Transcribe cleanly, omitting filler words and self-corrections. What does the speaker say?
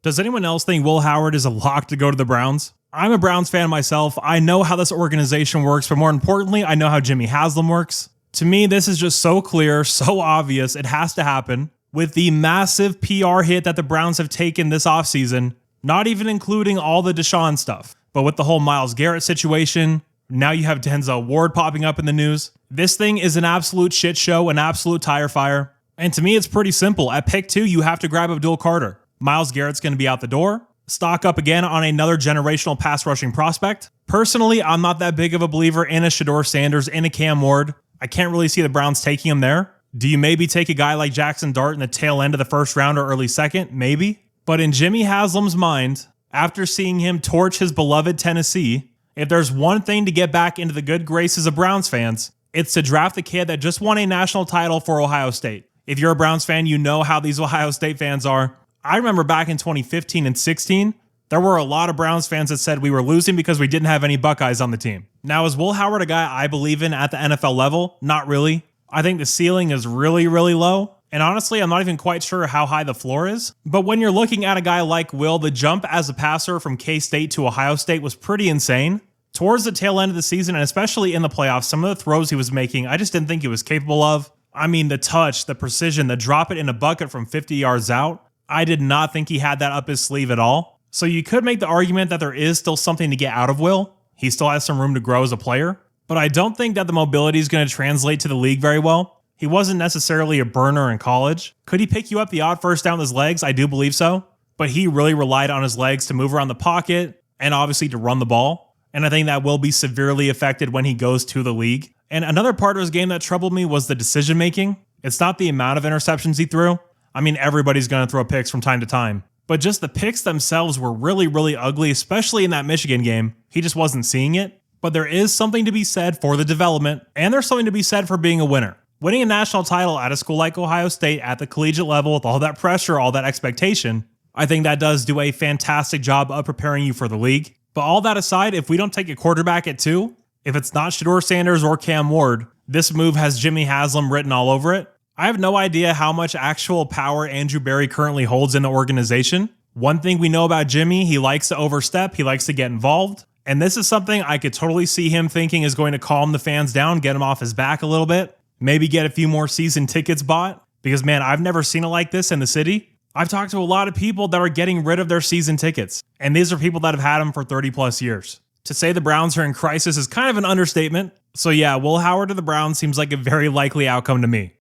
Does anyone else think Will Howard is a lock to go to the Browns? I'm a Browns fan myself. I know how this organization works, but more importantly, I know how Jimmy Haslam works. To me, this is just so clear, so obvious, it has to happen. With the massive PR hit that the Browns have taken this offseason, not even including all the Deshaun stuff, but with the whole Myles Garrett situation, now you have Denzel Ward popping up in the news. This thing is an absolute shit show, an absolute tire fire. And to me, it's pretty simple. At pick 2, you have to grab Abdul Carter. Myles Garrett's going to be out the door. Stock up again on another generational pass rushing prospect. Personally, I'm not that big of a believer in a Shedeur Sanders, in a Cam Ward. I can't really see the Browns taking him there. Do you maybe take a guy like Jackson Dart in the tail end of the first round or early second? Maybe. But in Jimmy Haslam's mind, after seeing him torch his beloved Tennessee, if there's one thing to get back into the good graces of Browns fans, it's to draft the kid that just won a national title for Ohio State. If you're a Browns fan, you know how these Ohio State fans are. I remember back in 2015 and 16, there were a lot of Browns fans that said we were losing because we didn't have any Buckeyes on the team. Now, is Will Howard a guy I believe in at the NFL level? Not really. I think the ceiling is really, really low. And honestly, I'm not even quite sure how high the floor is. But when you're looking at a guy like Will, the jump as a passer from K-State to Ohio State was pretty insane. Towards the tail end of the season, and especially in the playoffs, some of the throws he was making, I just didn't think he was capable of. I mean, the touch, the precision, the drop it in a bucket from 50 yards out. I did not think he had that up his sleeve at all. So you could make the argument that there is still something to get out of Will. He still has some room to grow as a player. But I don't think that the mobility is going to translate to the league very well. He wasn't necessarily a burner in college. Could he pick you up the odd first down with his legs? I do believe so. But he really relied on his legs to move around the pocket and obviously to run the ball. And I think that will be severely affected when he goes to the league. And another part of his game that troubled me was the decision making. It's not the amount of interceptions he threw. I mean, everybody's going to throw picks from time to time. But just the picks themselves were really, really ugly, especially in that Michigan game. He just wasn't seeing it. But there is something to be said for the development, and there's something to be said for being a winner. Winning a national title at a school like Ohio State at the collegiate level with all that pressure, all that expectation, I think that does do a fantastic job of preparing you for the league. But all that aside, if we don't take a quarterback at 2, if it's not Shedeur Sanders or Cam Ward, this move has Jimmy Haslam written all over it. I have no idea how much actual power Andrew Berry currently holds in the organization. One thing we know about Jimmy, he likes to overstep, he likes to get involved. And this is something I could totally see him thinking is going to calm the fans down, get him off his back a little bit, maybe get a few more season tickets bought. Because man, I've never seen it like this in the city. I've talked to a lot of people that are getting rid of their season tickets. And these are people that have had them for 30 plus years. To say the Browns are in crisis is kind of an understatement. So yeah, Will Howard to the Browns seems like a very likely outcome to me.